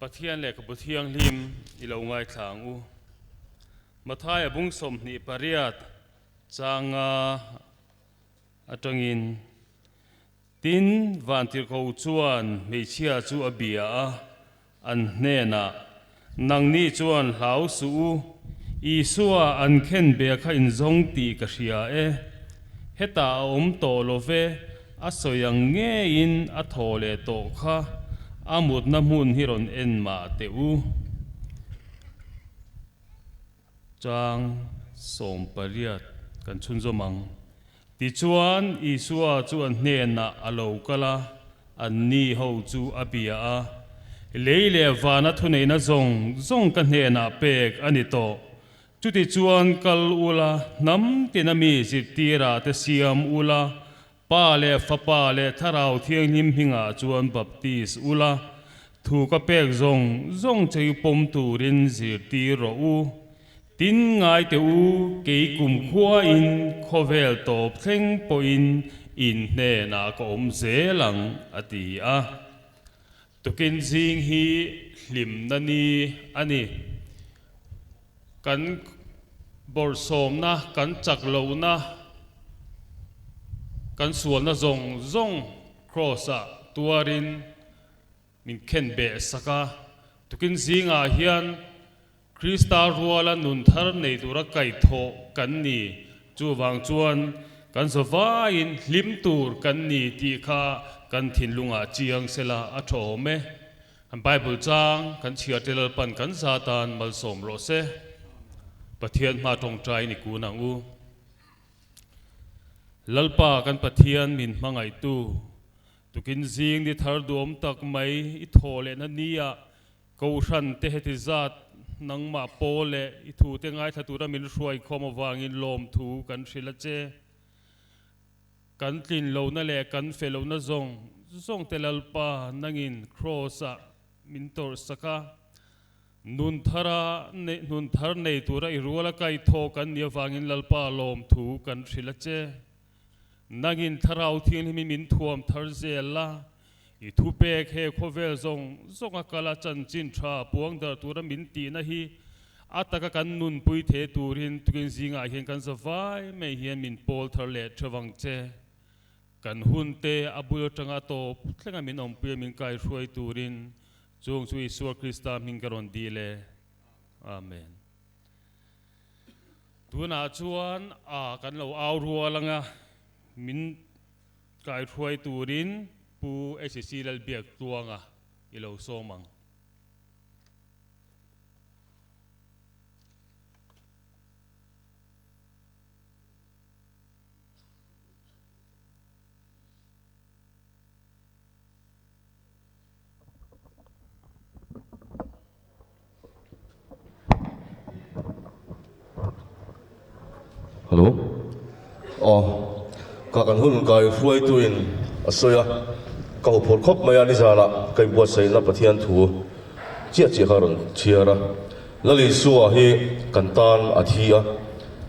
Pathian le kabuthiang lim ilo ngai thlang u mathai abung som ni pariat changa atangin tin vantir ko chuan meichia chu abia an hnena nangni chuan hlau su isua an khen be kha in zong ti ka hria e heta to love asoyang nge in athole to kha amut na mun hiron en ma te u chang som pariat kan chun zo mang ti chuan isua chuan hne na alo kala an ni ho chu abia a leile wana thunei na zong kan hne na pek ani to chuti chuan kal ula nam tinami zitira te siam ula pa le fa pa le tharau thiang nim hinga chuan baptis ula thu ka pek zong chei pom turin zirti ro u tin ngai te u ke kum khua in khovel top thleng po in hne na ko zelang ati a tukin jing hi hlim na ni ani kan bor som na kan chak lo na kan sual na zong cross a tuarin min khen be saka tukin zinga hian Krista ruala nun thar nei tura kai tho kan ni chu wang chuan kan sova in hlim tur kan ni ti kha kan thin lunga chiang sela a tho me an Bible chang kan chia tel pan kan satan mal som ro se pathian ma tong trai ni ku na u lalpa kan pathian min mangai tu tukin zing ni thar dom tak mai I thole na nia ko ran te heti zat nang ma pole I thu te ngai thatura min ruai khoma wangin lom thu kan hrila che kan tlin lo na le kan felo na zong te lalpa nangin cross a min tor saka nun thar nei tura I ruala kai tho kan nia wangin lalpa lom thu kan hrila che nangin tharau thiang hi min thuam thar zela I thu pek he khovel zong akala chan chin tha puang dar tura min ti na hi ataka kan nun pui the turin tukin zinga hian kan zawai me hian min pol thar le thawang che kan hun te abul tanga to thlenga min om pui min kai hruai turin chung chu Isua Krista min karon di le amen tuna chuan kan lo au rualanga min kai hruai turin pu SCC lal biak tuanga ilo somang Hello ka kan hun kai hruai tuin asoya ka phol khop maya ni zala kai buat sei na pathian thu chia haron chiara lali suwa hi kantan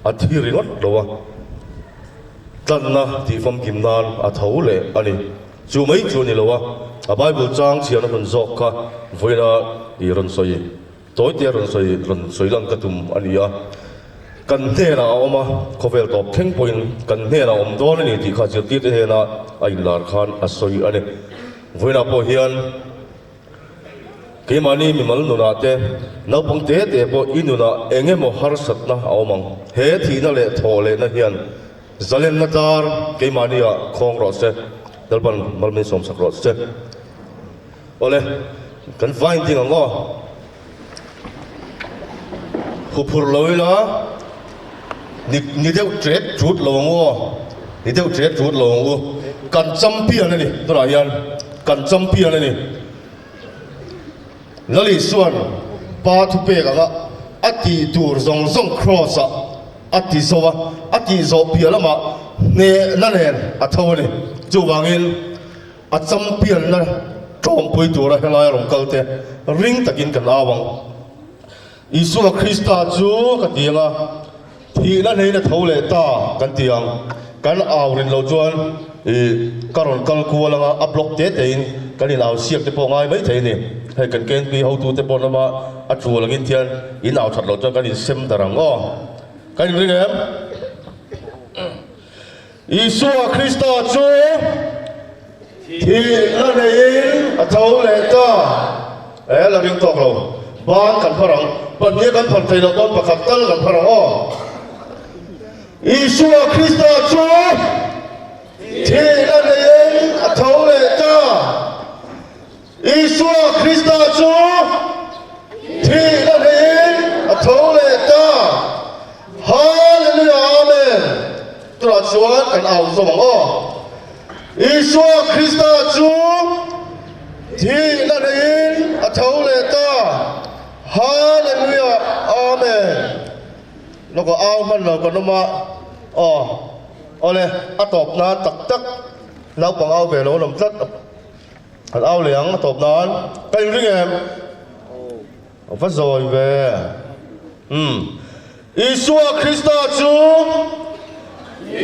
athi ringot lowa tanna ti fam kimnan athole ani chu mai chu ni lowa a Bible chang chiana hun zok ka voina I ron soi toy te ron soi lang katum ania kan hne na oma khovel top theng point kan hne na om don ni ti kha chi ti te na ai lar khan asoi ane voina po hian ke mani mi mal no na te na pong te po inuna enge mo har sat na awmang he thi na le thole na hian zalen na tar ke mani a khong ro se dalban malmin som sak ro se ole kan find thing ngo khupur loila ni deu tret chut lo ngo ni deu tret chut lo ngo kan champion ni tora yan kan champion ni lali suan pa thu pe ga ati tur zong cross ati zo pia lama ne na nen athawani chu wangin a champion na tom pui tur a helai rong kalte ring takin kan awang Isua Krista chu ka tianga thi na nei na thole ta kan tiang kan awrin lo chuan karon kal kualanga a block te in kan in au siak te po ngai mai thei ni hei kan ken pi ho tu te po na ma a chu langin thian in au that lo chuan kan in sem darang o kan ring em Isua Krista chu thì là này thấu lệ ta ấy là riêng tộc rồi ban cần phải rằng ban nhớ cần phải thấy là ban bạc khát tăng cần phải rằng o Isua Krista chu thì là này thấu lệ ta Isua Krista chu thì là này thấu lệ ta Hallelujah Amen tôi là chúa cần ảo số bằng o Isua Krista chu thì là đến thấu lệ ta Hallelujah Amen nó có ao man nó có nó mà ole atop na tak tak lau pang ao về lo làm rất hạt ao liang atop nan cái gì em phát rồi về Isua Krista chu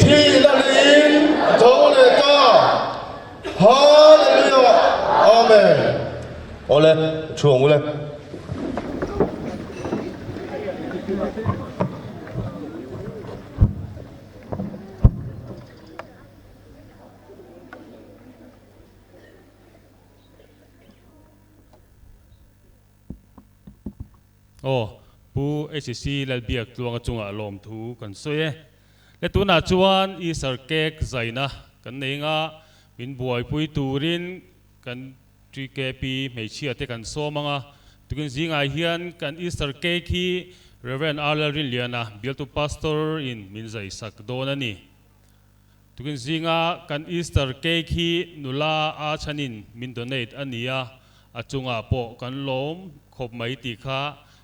thì là đến thấu lệ ta Hallelujah Amen ole chuông ole pu HCC lal biak tuang chunga lom thu kan soye le tuna chuan I sarkek zaina kan neinga min buai pui turin kan TKP meichia te kan somanga tukin zinga hian kan Easter cake hi Reverend Alarin liana build to pastor in minzai sakdonani tukin zinga kan Easter cake hi nula a chanin min donate ania achunga po kan lom khop mai ti kha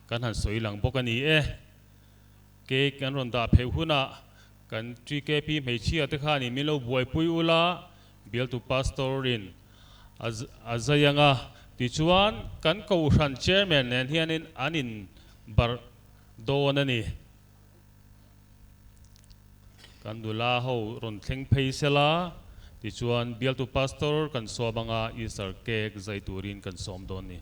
kan han soi lang bokani cake kan ronda phehuna kan TKP meichia te kha ni milo buai pui ula build to pastor in azayanga tichuan kan ko ran chairman nen hianin anin bar donani kan dula ho ron thleng pheisela tichuan build to pastor kan sobanga Easter cake zaiturin kan som doni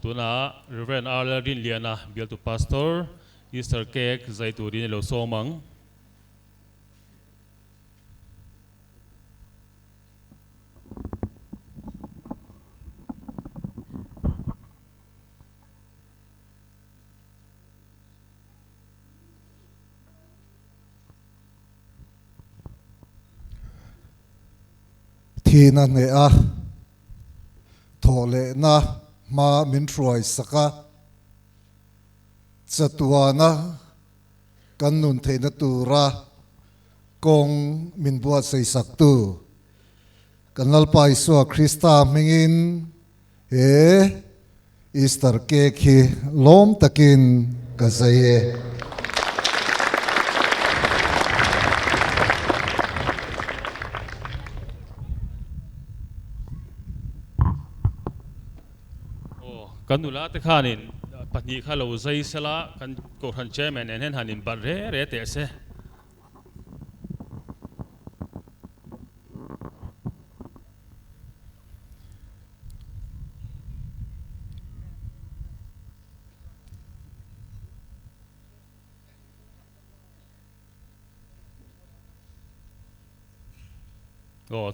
tuna Reverend Alarin liana build to pastor Easter cake zaiturin lo somang thì nè à thổ lệ na mà mình rồi saka chatua na kan nun the na tu ra kong min buat sei sak tu kanal pai so Krista mingin Easter cake hi lom takin kazaye kan nula te khanin patni kha lo zai sela kan ko han chairman en hen hanin bar re te se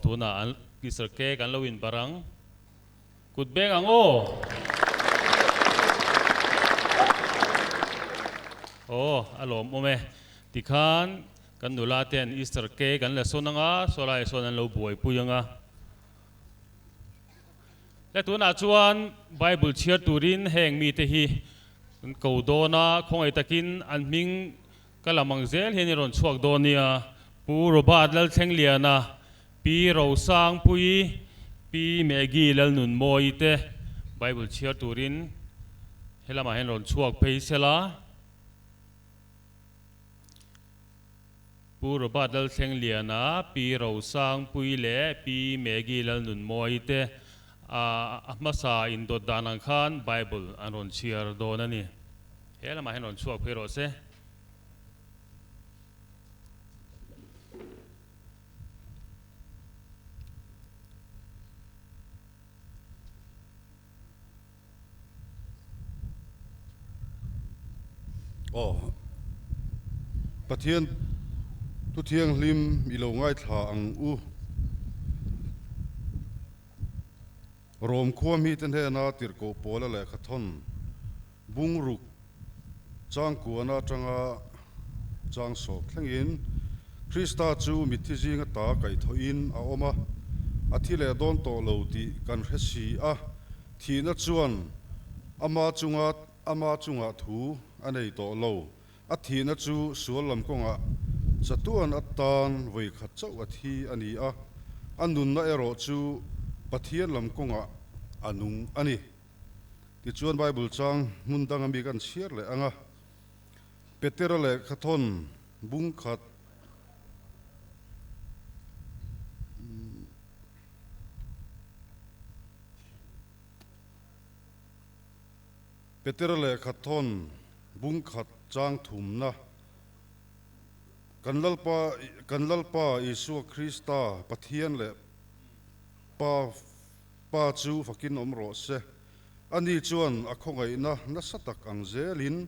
tuna an Easter cake kan lowin barang kut beng ang alom ome tikhan kan nula ten Easter cake kan la sonanga solai sonan lo buai puyanga le tuna chuan Bible chiar turin heng mi te hi ko dona khongai takin an ming kalamang zel hen ron chuak donia pu robat lal thengliana pi ro sang pui pi megi lal nun moi te Bible chiar turin helama hen ron chuak peisela pu robat lal thengliana pi ro sang pui le pi megi lal nun moi te masa in dot danang khan Bible an ron chiar donani helama hen ron chuak phero se Oh, Pathian tu thiang lim ilo ngai thla ang u rom khuam hi ten he na tir ko pola le khathon bung ruk chang kuana changa chang so thlengin Krista chu mithi jinga ta kai thoin a oma athile don to lo ti kan resi a thina chuan ama chunga thu anei to lo a thina chu sualam konga chatuan atan voi khat chau athi ani a anun na ero chu pathian lam konga anung ani ti chuan bible chang mundang ami kan share le anga petera le khathon bung khat petera le khathon bung khat chang thum na kanlalpa Isu Krista pathian le pa chu fakin omro se ani chuan akhongai na satak ang zelin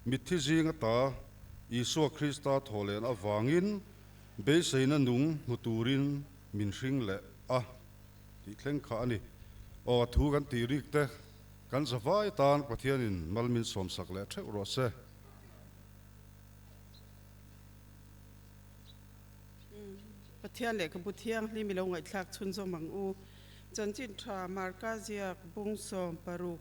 mithi jinga ta Isu Krista tholen awangin be seina nung muturin min hring le a ti thleng kha ani o thu kan ti rik te kan zawai tan pathianin malmin somsak le theu ro se Pathian le kabuthiang limi lo ngai thlak chun zo mang u chanchin tha marka zia bung som paruk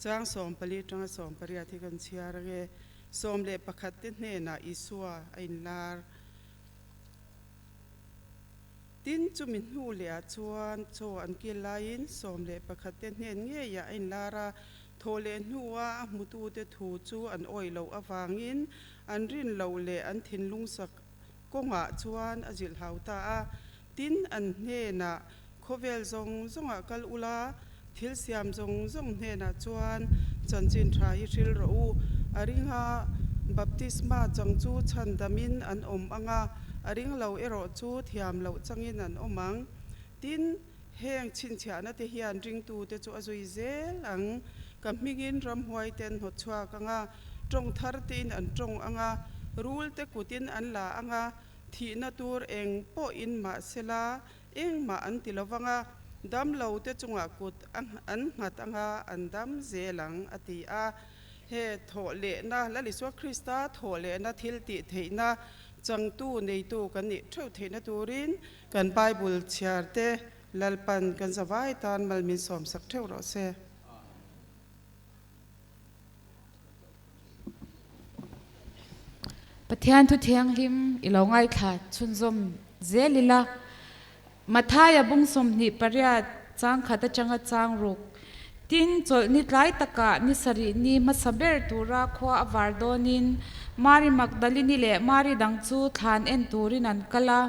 chang som pali tang som paria thi kan chiar ge som le pakhat te hne na isua ain lar tin chu min hu le a chuan cho an ki lain som le pakhat te hne nge ya ain lara thole nuwa mutu te thu chu an oi lo awangin an rin lo le an thin lung sak konga chuan azil hauta a tin an hne na khovel zong zonga kal ula thil siam zong hne na chuan chanchin tha hi thil ro u aringa baptisma changchu chandamin an om anga aring lo ero chu thiam lo changin an omang tin heng chin chana te hian ring tu te chu azui zel ang kamhingin ram huai ten ho chwa kanga tong thar tin an tong anga rule te kutin an la anga thina tur eng po in ma sela eng ma an tilawanga dam lo te chunga kut an ngat anga an dam zelang ati a he thole na laliswa Krista thole na thil ti theina changtu nei tu kan ni theu theina turin kan Bible chiarte lalpan kan zawai tan malmin som sak theu ro se Pathian thu thiang lim ilongai tha chunzom zelila mathaya bungsom ni paria chang khata changa chang ruk tin chol ni tlai taka ni sari ni masaber tura khwa awardonin mari magdalini le mari dangchu than en turin an kala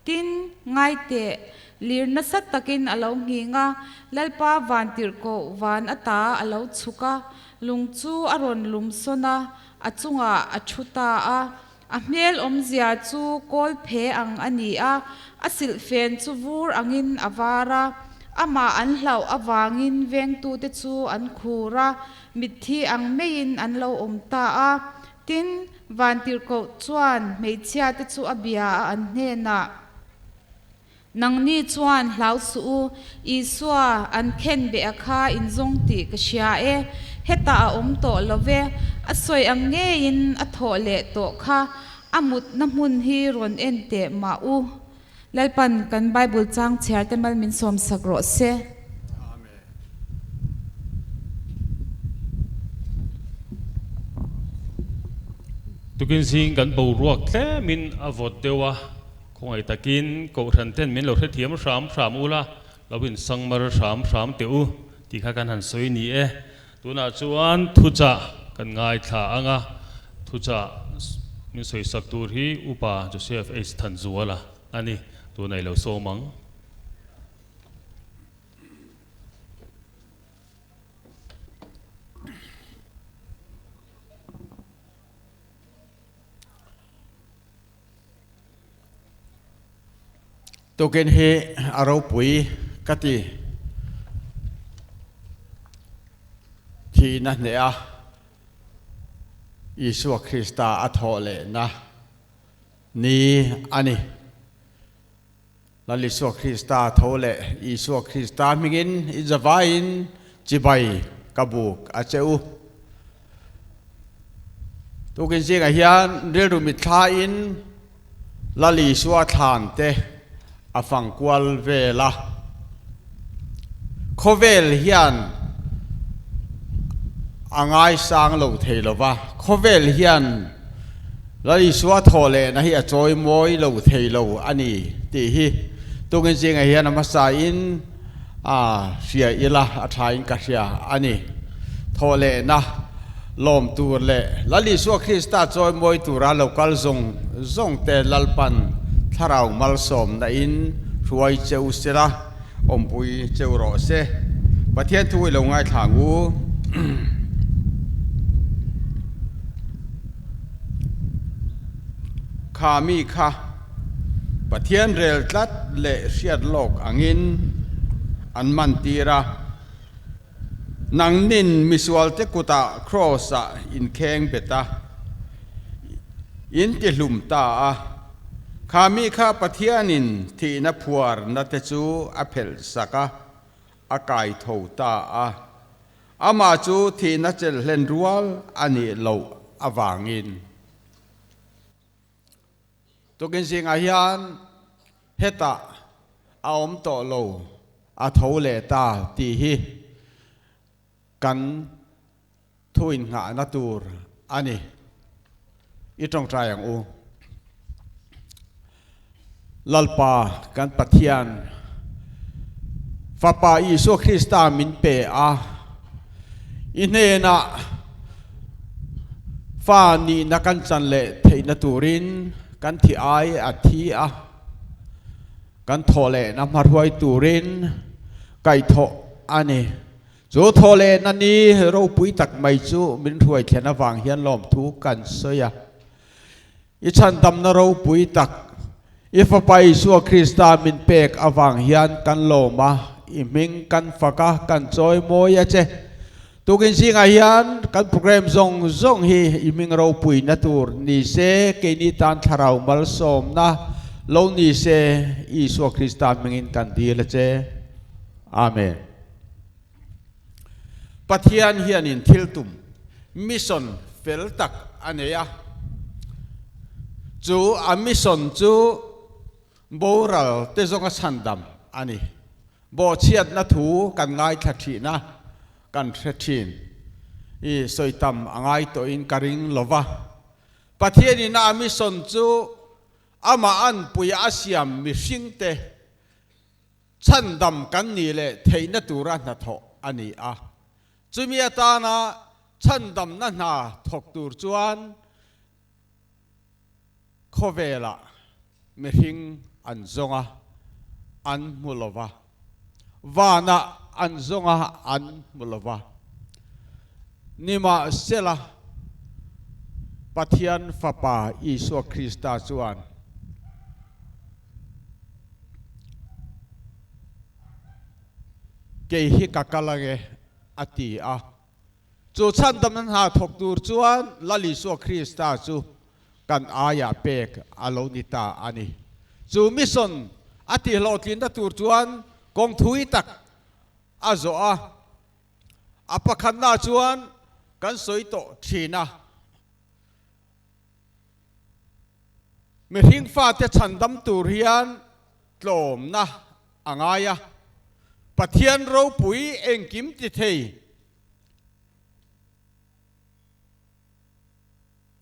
tin ngai te lirna sat takin alo nginga lalpa vantir ko van ata alo chuka lungchu aron lumsona achunga achuta a ahmel omzia chu kol phe ang ani a asil fen chu vur angin awara ama an hlau awangin veng tu te chu an khura mithi ang mein an lo omta a tin vantir ko chuan meichia te chu abia an hena nangni chuan hlau su isua an khen be akha inzong ti ka sia e heta a om to love asoi ang nge in a thole to kha amut na mun hi ron ente ma u lalpan kan Bible chang chiar te mal min som sakro se amen tukin sing kan bo ruak tle min avot dewa khongai takin ko than ten min lo the thiam ram ula lovin sangmar ram teu ti kha kan han soi ni e tuna chuan thucha kan ngai tha anga thucha min soi sak tur hi upa Joseph H Thanzuala ani tu nai lo so mang token he aro pui kati thi na ne a อิสุคริสตาอัทโอเลนะนี่อันนี้ลลิสุคริสตาทโอเลอิสุคริสตามิงินอิจวายินจิบายกบุกอาเจ้าทุกสิ่งอาเฮียนเรื่องมิตรอินลลิสุอาทานเตอฟังกวลเวลาโคเวลเฮียนอ่างไอสังโลเทลวะโคเวลเฮียนแล้วอีสัวทอเลนะฮีจอยมวยโลเทโลอันนี้ตีฮีตัวกันจริงไอเฮียนมาสายินเสียอีละอัฐายินกัสยาอันนี้ทอเลนะลมตัวเลแล้วอีสัวคริสต์จอยมวยตัวเรากัลซงเตลัลปันทาราวมัลสมนะอินช่วยเจ้าเสระอมปุยเจ้ารอเสประเทศทุยลงไงทางอูข้ามีข้าประเทศเรลตัดเละเสียดโลกอังินอันมันตีระนังนินมิสวลเตกุตาครอสอินเคงเบตาอินติลุมตาข้ามีข้าประเทศนินที่นับพวรนัตจูอเพลสกะอากายโถตาอามาจูที่นัจเลนรัวลอันนี้เราอวางินตัวกินสิ่งอาหารเฮตาเอาอมโตโลอาทเลตาตีฮีกันทุยหานาตูรอันนี้อีตรงใจอย่างอูลัลปากันปะเทียนฟาปาอิสุคริสตามินเปอาอินเนนะฟานีนักันจันเลเทนตูรินกันที่ไออัฐิกันทอเลนำมารวยตูรินไก่ทออันนี้จูทอเลนันนี้เราปุยตักไม่จูมินรวยเขียนวางเฮียนลมทุกันเสียอิฉันทำนเราปุยตักอีฟไปสัวคริสตามินเปกอวางเฮียนกันโลมาอิมิงกันฟักกันจอยโมยเจตุกินสิงอายันกันโปรแกรมซงฮีอิมิงเราปุยนัตูรนิเซเกนิตันทาราวมัลสมนะโลนิเซอิสัวคริสตามิงกันดีละเจอาเมนปัทยานเฮียนินทิลตุมมิชอนเฟลตักอันเนียจูอามิชอนจูโบราลเตจงกสันดำอันนี้โบเชียดนัทูกันง่ายทัดทีนะกันทัดทีนอีสอยตำง่ายตัวอินการิงลวะประเทศนี้นะมิสนจูอามาอันปุยอาเซียมมิสิงเตชันดำกันนี่เลยเทนตูรันนัทอันนี้จุมีตานะชันดำนั่นนะทกตูรจวนโคเวล่ามิหิงอันซงอันมุลวะวานะอันซงอันมุลวะนิมาเซลาปัทยันฟาปาอิสุคริสตาจวนเกหิกะกะลังเออติจูชันดำนั้นหาทกตูรจวนลลิสุคริสตาจูกันอายาเปกอาโลนิตาอันนี้จูมิสนอติโลทินตตูรจวนกงทุยตักอาโซอาปะคันนาจวนกันสวยโตทีนะเมื่อหิงฟ้าจะฉันดำตูเรียนโลมนะอ่างายปะเทียนเราปุยเองกิมติเท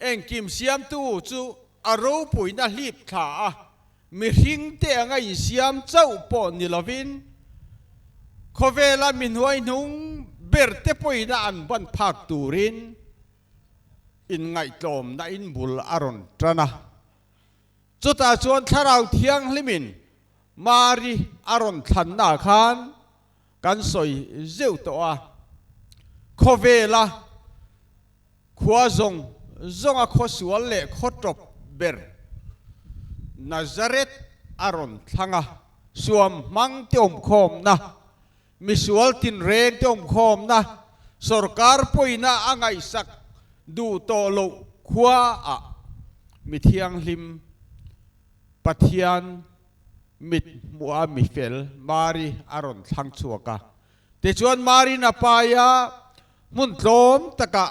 เองกิมเสียมตู้จูอารูปุยน่าลีบขามีหิงเตะไงเสียมเจ้าปอนิลวินโคเวลามินหวยนุงเบิร์เตปุยน่าอันบันพักตูรินอินไงตอมน่าอินบุลอารอนตระนะจุดอาจวนทาราวเทียงลิมินมารีอารอนทันนาคานกันสอยเจ้าตัวโคเวลาขวาซงอาขสวลเล่ขตบเบร์นาซาเรตอารอนทังสวมมังเตียมคอมนะมิสวลตินเรงเตียมคอมนะสรการปุยนะอังไงสัก ดูโตโลขวาอะมิเทียงลิมปะเทียนมิดมัวมิเฟลมารีอารอนทั้งชัวกะแต่ชวนมารีนาปายามุนโลมตะกะ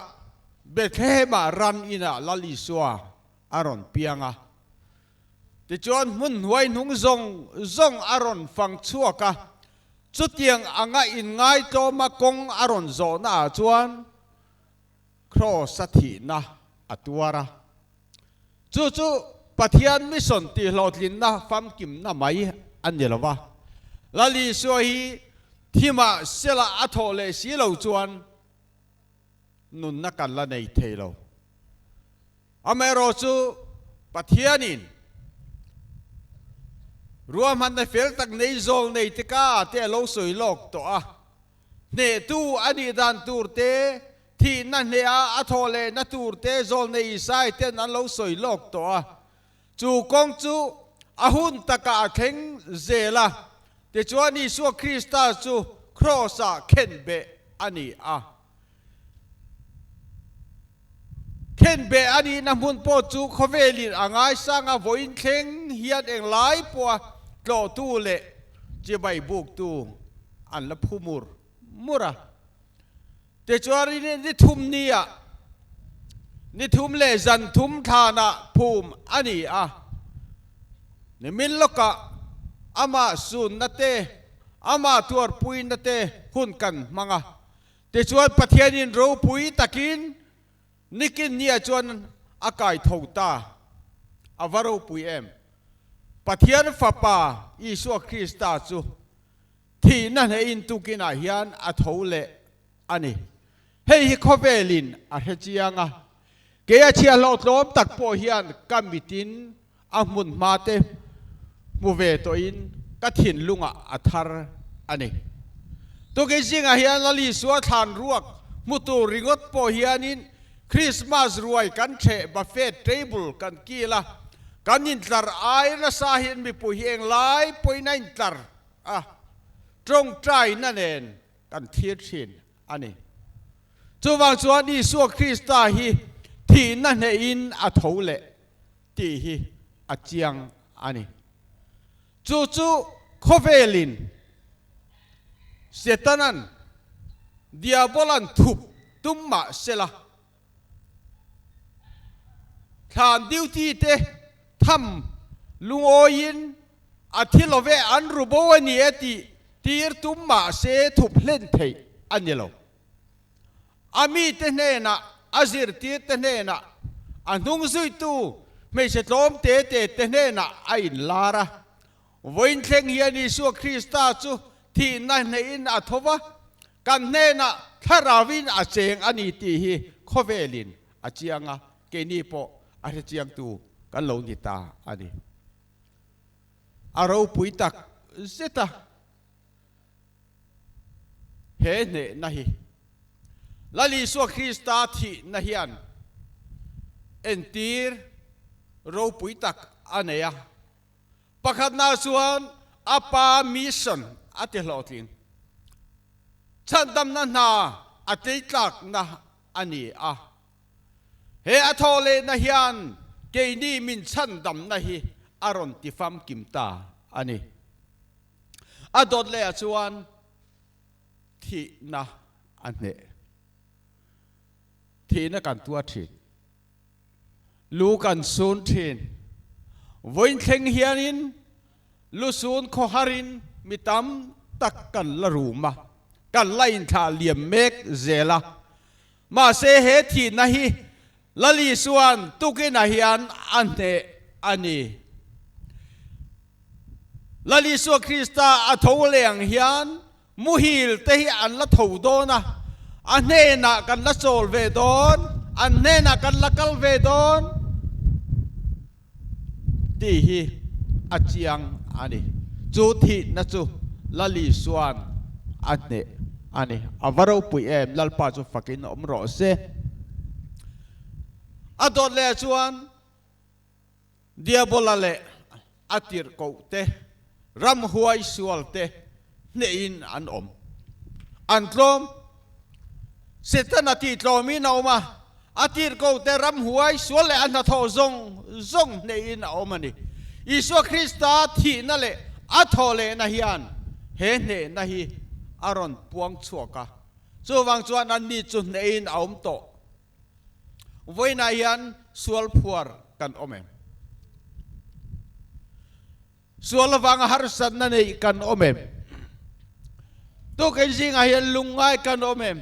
เบเทมารันอินาลาลิสัวอารอนเปียงะแต่ชวนมุนหวยนุงซงอารอนฟังชัวกะจุดยังอ่างอินง่ายโตมากงอารอนโซนาชวนครอสัตินะอัตัวระจู่ปะเทียนมิสนติหลอดลินนะฟัมกิมนะไม่อันเดียววะลาลีสวยที่มาเสละอัทโอเลสีเหลาจวนนุนนักกันละในเทโลอเมริกาปะเทียนินรวมมันในเฟลตักในโซนในติกาเตโลสวยโลกตัวเนตูอันนี้ดันตูเตที่นั่นเนี่ยอัทโอเลนัตูเตโซนในอิสายเตนั้นโลสวยโลกตัวจูกงจูอาหุนตะกาเข่งเจล่ะแต่จวนนี้สัวคริสต์จูครอสะเข็นเบอันนี้เข็นเบอันนี้น้ำมุนโปจูขเวลินอ่างไอสังอโวยเข่งเฮียดเองหลายปัวโลตูเละจะใบบุกตูอันละพูมุระแต่จวนนี้นิทุมนี้นิทุมเลจันทุมฐานะภูมิอันนี้นี่มิลลกะอามาสุนนัตเตอามาตัวปุยนัตเตหุ่นกันมังแต่ชวนประเทศนี้รู้ปุยตะกินนิกินเนี่ยชวนอากาศทงตาอวารูปุยประเทศฟ้าป่าอิสุคริสต์จูที่นั่นให้อินทุกินอาเฮียนอัทโหเลอันนี้เฮ้ยขเวลินอาเฮจียังเกียเชียร์ลอดล้อมตักโพเฮียนกัมมิตินอามุนมาเตมูเวตัวอินกัถินลุงอัทาร์อันนี้ตัวเกจิงอาเฮียนลลิสวะทานรวกมุตุริงอตโพเฮียนินคริสต์มาสรวยกันเชบัฟเฟ่เทเบิลกันกีละกันยินตร์ไอระสาหินมีปุยเองไลปุยนันตร์ตรงใจนั่นเองกันเทียชินอันนี้จูวังส่วนนี้สัวคริสต์ฮีที่นั่นเองอัทโหเลที่ฮีอัจเจียงอันนี้จู่ขเวลินเสตนันดิอาบอลันทุบตุ้มมาเสละทานดิวที่เตทำลุงโอยินอาทิลเวอันรูโบวนีเอติตีร์ตุ้มมาเสทุบเล่นเทอันนี้เราอามีเตเนนะอาซิร์ตีเตเนนะอันนุ่งซุยตูไม่ใช่ล้มเตเตเนนะไอ้ลาระวันเทงเฮียนิสุคริสต์จูที่นั่นในอินอัทวะกันเนนะทาราวินอาเจงอันนี้ตีฮีขเวลินอาเจียงเกนีโปอาเจียงตูกันลงนิตาอันนี้อาเราปุยตักเสตาเฮเนนะฮีลาลิสุคริสต์ที่นะฮีอันเอ็นตีร์เราปุยตักอันเนียปะขัดนาส่วนอาปามิชันอัติหลอดินฉันดำนันนาอัติตักนะอันนี้เฮอัทโอเลนะฮิอันเกนี่มินฉันดำนะฮีอารอนติฟัมกิมตาอันนี้อดอดเลส่วนที่นะอันนี้ที่นักการตัวทีลูกันซูนทีนวันเทงเฮียนินลุซูนโคฮารินมิตามตักกันละรูมากันไล่ทาเลียมเมกเจล่ามาเสเหตุนะฮีลลิสวนตุกินะฮีอันอันเนอันนี้ลลิสวคริสต์อัทโอเลงฮีอันมุฮิลเตฮีอันละทูโดนะอันเนนักันละโซลเวดอนอันเนนักันละกัลเวดอนที่ฮีอาเจียงอันนี้จุดที่นั่นจูลลิสวนอันนี้อวารูปุยลลปาจูฟักินอมรอเซอดอเลชวนเดียบลาเลอติร์โกเตรำหัวอิสวลเตเนอินอันอันตรมเสตนาทีตรมินเอามา อาทิตย์กูเตรำหวยสวนเลยอันนั้นทอซงในอินเอามันนี่อิสุคริสต์ที่นั่นแหละอัทอเลนะฮิอันเห็นเนนะฮิอารอนปวงชัวกะส่วนส่วนอันนี้จุดในอินเอามโตไว้นะฮิอันสวลพัวกันอมเอมสวลวังฮาร์สันนั่นเองกันอมเอมตัวกันจริงฮิอันลุงไงกันอมเอม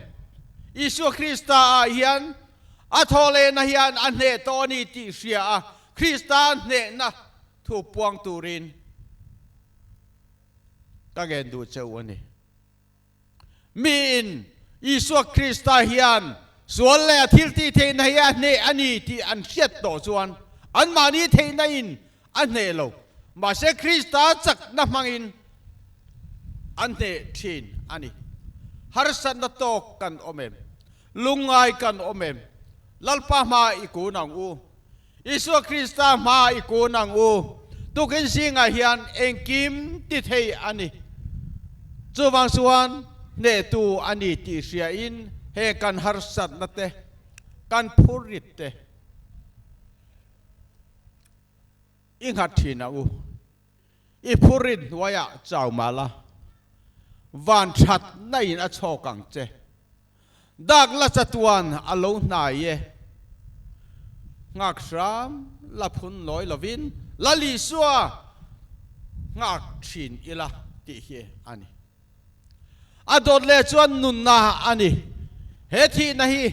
อิสุคริสต์ฮิอันอัทอเลนะฮิอันอันเนตอนีติเสียคริสต์เนนะถูกปวงตูรินก็เกณฑ์ดูเจ้าวันนี้มีนอิสุคริสต์ฮิอันส่วนแรกที่เทนฮิอันเนอันนี้ที่อันเสียดต่อส่วนอันมานี้เทนอินอันเนโลมาเสคริสต์จักนับมังอินอันเนทินอันนี้ฮาร์สันนัตโตกันอเมมลุงไงกันอเมมลัลปะมาอีกูนังอูอิสุคริสต์มาอีกูนังอูตุกินสิงห์ฮิอันเองกิมติเทอันนี้จูบังส่วนเนตูอันนี้ที่เสียอินเฮกันฮาร์สันนัตเตกันพูริตเตอิงหัดทีนังอูอีพูริตวายะเจ้ามาละวันชัดในนัชโชกังเจดักละจัตวันอโลนายเยงักสามละพุนลอยละวินละลิสัวงักชินอิละติเฮอันนี้อดอดเลจวนนุนนาอันนี้เฮทีนะฮี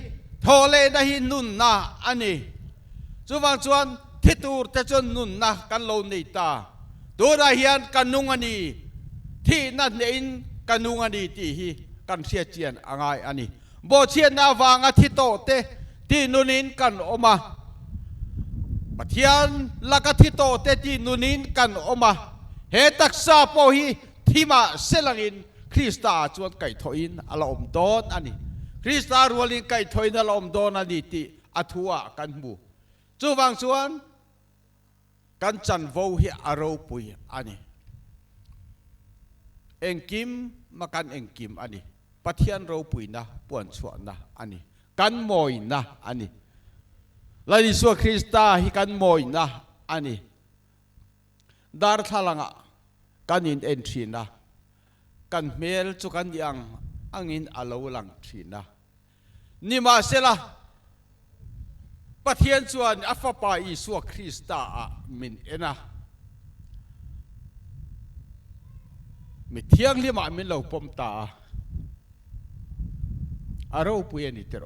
ทอเลนะฮีนุนนาอันนี้จวนจวนทิตูร์แต่จวนนุนนากันโลนิตาตัวได้เฮียนกันนุงอันนี้ที่นั่นเองกันนุงอันนี้ที่ฮีกันเสียเจียนอ่างอันนี้โบเชียนนาวางอาทิตโตเตที่นุนินกันออกมาปะเทียนลักทิโตเตที่นุนินกันออกมาเฮตักซาโปฮีที่มาเซลังอินคริสตาจวนไก่ทอินอารมณ์โดนอันนี้คริสตารวลินไก่ทอินอารมณ์โดนอันนี้ที่อัทัวกันบูจูบางส่วนกันจันโวฮิอารมณ์ปุยอันนี้เอ็งกิมมากันเอ็งกิมอันนี้ปะเทียนเราปุยนะปวนส่วนนะอันนี้กันมอยนะอันนี้ลาดิสัวคริสตาฮิกันมอยนะอันนี้ดาร์ทาลังะกันอินเอ็นทรีนะกันเมลจุกันยังอังอินอลาวลังทรีนะนี่มาเสละปะเทียนส่วนอัฟปาอิสัวคริสตามินเอนะมิเทียงลิมามินเหล่าปมตาอารมณ์ปุยนิเตโร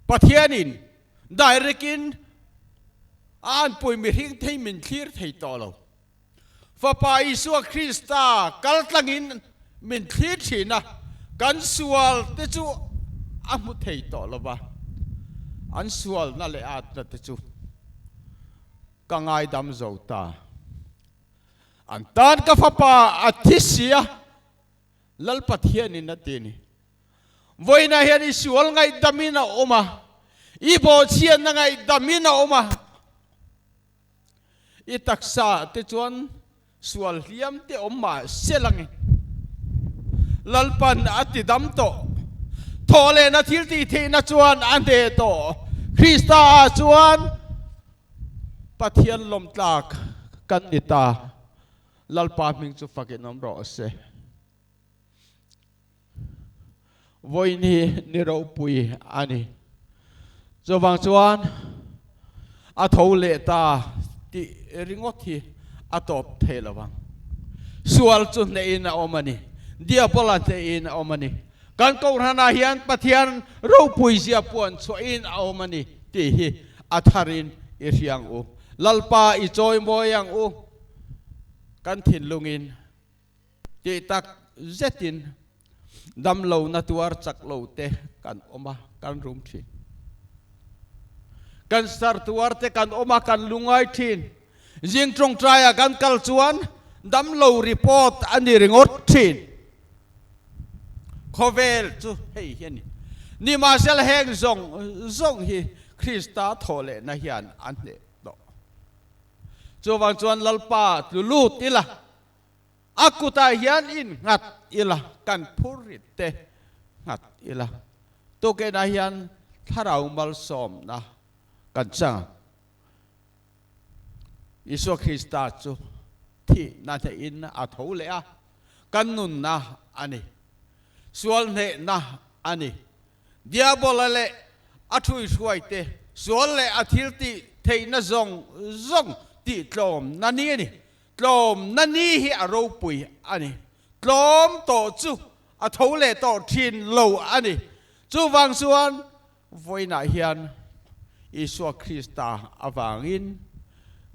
ปะเทียนินได้เรกินอ่านปุยมิริงที่มินคลีร์ที่ต่อเราฟ้าป่าอิสุคริสต์กัลตังอินมินคลีร์ที่นะกันสวลเตจูอามุที่ต่อเราบ้าอันสวลนั่นแหละอาตเตจูกังไงดำโจตาอันตานกับฟ้าป่าอาทิเสียลัลปะเทียนินนัดนี่วันนี้เห็นอิสวลไงดามินาออกมาอีโบเชียนไงดามินาออกมาอีตักษาเตจวนสวลเลียมเตออกมาเสลังลัลปันอติดำโตทอเลนัทิลตีเทนัจวนอันเดโตคริสตาจวนปะเทียนลมตากกันนิตาลัลปามิงจุฟักนอมรอเสวันนี้นี่เราปุยอันนี้จะวางจวนอาทาวเลตาที่ริงอที่อาตบเทลวังส่วนจุดนี้นะอมันนี่เดียบพลันเตอินอมันนี่การกู้ธนาฮิอันปะเทียนเราปุยเสียปวนสวยนอมันนี่ที่อัฐารินอิริยังอูลัลปาอิจอยมอยังอูกันถิ่นลุงินที่ตักเจตินดำเหลานัตัวจักเหลาเตกันออกมากันรุมทีกันสาร์ตัวเตกันออกมากันลุงไอทีนยิงตรงใจกันกัลจวนดำเหลารีพอร์ตอันนี้ริงอดทีนขเวลจูเฮียนี่มาเซลเฮงซงฮีคริสตาโทเลนะฮิอันอันเดโตจูวังจวนลัลปาตุลูติละอากุตาฮิอันอินงัดอิละกันพูริตเตงัดอิละตัวเกนาฮิอัน ถ้าเรามาสอมนะกันจังอิสุคริสต์จูที่นั่นอินอาทูเลอะกันนุนนะอันนี้ส่วนเนนะอันนี้เดียบอลเลอาทุยช่วยเตส่วนเลอาทิลติเทน่าซงติตลมนั่นนี่ตลมนั่นนี่ฮิอารูปุยอันนี้ตลมโตจูอาทูเลโตทินโลอันนี้จูวังส่วนไว้หน้าเฮียนอิสุคริสต์อาวังอิน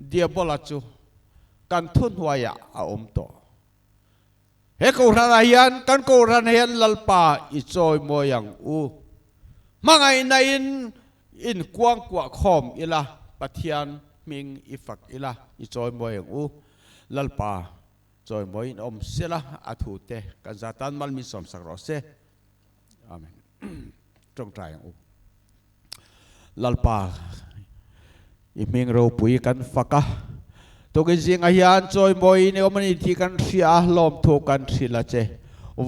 เดียบอลจูกันทุนหัวยาอาอมโตเฮกูรันเฮียนกันกูรันเฮียนลลปาอิจอยโมยังอูมังไงในอินกวางกว่าคอมอิละปะเทียนมิงอิฟักอิละอิจอยโมยังอูลลปาจอยโมอินอมเสละอาทูเตกันซาตันมัลมิสอมสักรอเซอาเมนจงใจอูลลปาอิมิงเราปุยกันฟักะตัวกินสิงอายันจอยโมยเนี่ยมันอิที่กันเสียลมทุกันสิละเจ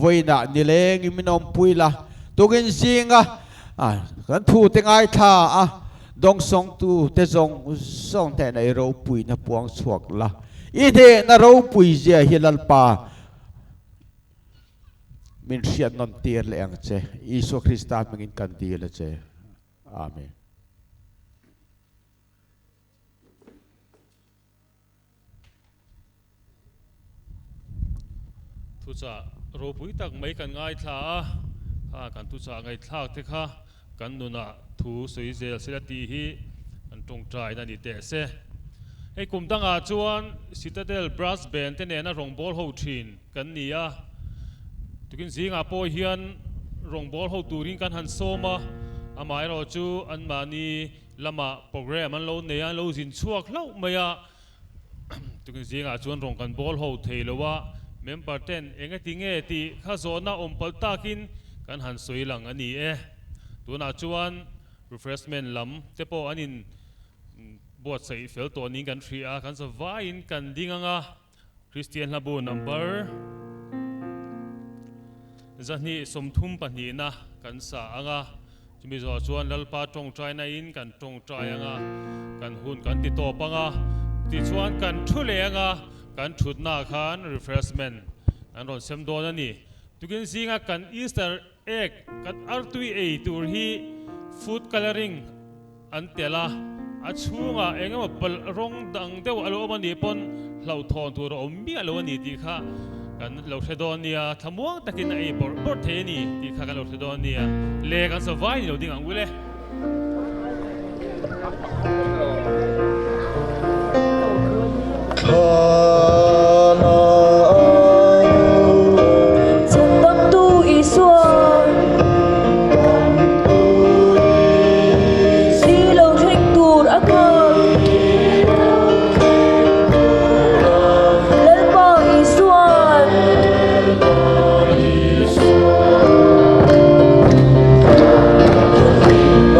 วันน่ะนี่เลงอิมินอมปุยละตัวกินสิงกันทูเตงไอท่าดงสองตูเตจงสองแต่ในเราปุยนะปวงสวกละอีเดนะเราปุยเจียฮิลัลปามินเสียนนนเตียร์เลงเจอิสุคริสต์มิงกันดีละเจอาเมนทุจาโรบุยตักไม่กันง่ายท่าพากันทุจาง่ายท่าเถอะค่ะกันนุนะทูสวยเจลสิลตีฮีอันตรงใจนั่นนี่เตะเสไอ้กลุ่มตั้งอาจวนซิตาเดลบรัสเบนเตเนน่ารองบอลโฮชินกันนี่อ่ะทุกินสิงาโปเฮียนรองบอลโฮตูรินกันฮันโซมาอามาเราจูอันมานีละมาโปรแกรมมันเราเนี่ยเราสินชัวเราไม่อ่ะทุกินสิงาจวนรองกันบอลโฮเทลว่าเมมเบอร์เทนเองก็ทิ้งที่ข้าโซน่าอมพัลตากินกันหันสวยหลังอันนี้ตัวน่าชวน refreshment ลำเจ้าพออันนี้บวชใส่เฟลตัวนี้กันทรีอากันสบายกันดิ้งอ่ะคริสเตียนลาบูนัมเบอร์จะนี่สมทุมปันนี้นะกันสาอ่ะจะมีชวนลัลปาตรงใจในอินกันตรงใจอ่ะกันหุ่นกันติดต่อปังอ่ะติดชวนกันทุเลอ่ะกันชุดหน้าขัน refreshment อันรอนเซมโดนนี่ทุกคนสิงห์กัน Easter egg กันอาร์ตุยตัวที่ food coloring อันเตล่าอาช่วงเองว่าเปิดร้องดังเดียวอารมณ์นี้ปนเราทอนตัวเรามีอารมณ์นี้ดีค่ะกันเราเทดอนเนี่ยทำว่างตะกินไอ้บอร์เทนี่ดีค่ะกันเราเทดอนเนี่ยเล่กันสบายเราดิ้งอังวิเล่Hãy subscribe cho kênh Ghiền Mì Gõ để không bỏ lỡ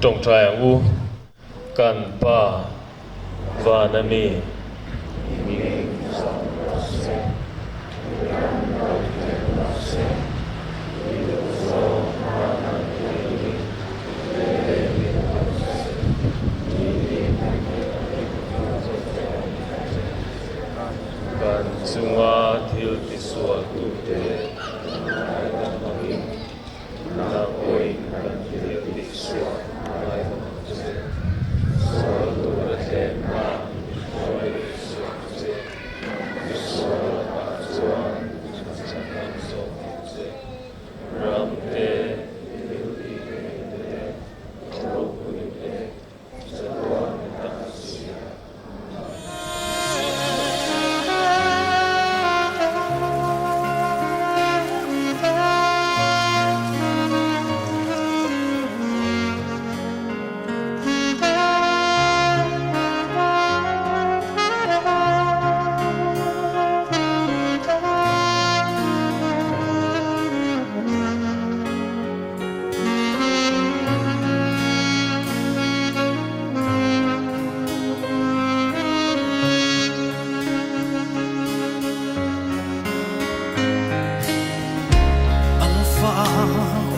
trong trai u kan pa và nani kan sunga thil ti sual tu te na oi kan thil ti sual ai sual tu te ma oi sual te sual pa sual chanam so te ram te thil ti te ro pu te satwan ta sia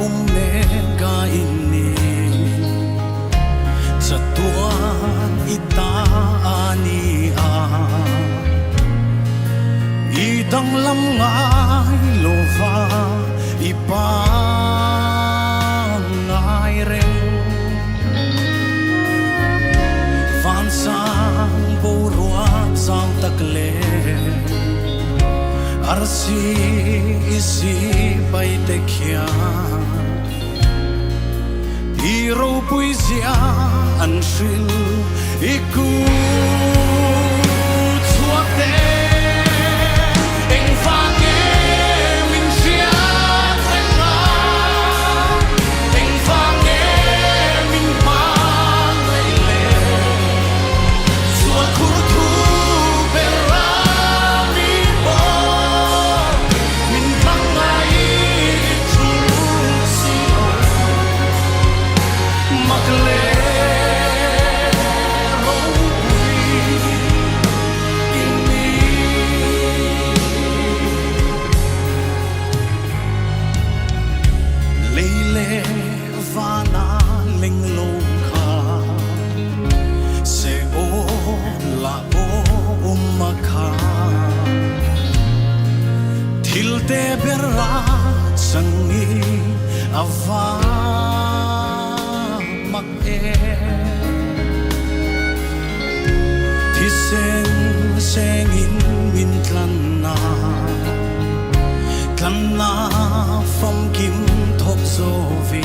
Omega ini satuan itania idang lam ngai lova ipang ngai reng van sang boruat sang takle arsi isi pai te khia hero puisia an shil iku chuate eng fange min sia thenga eng fange min pan leile suat khu thu bera mi bo min pangai tu si makle vana ling lo kha se o la o makha thil te berra sangi ava mak e thisen sengin min tlanna from kim thop so vi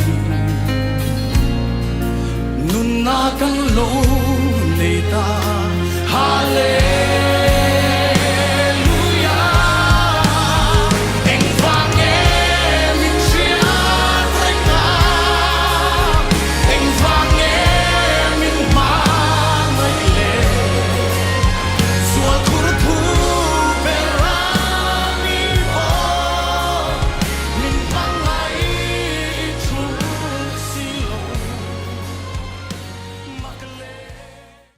nun na kan lo le ta hale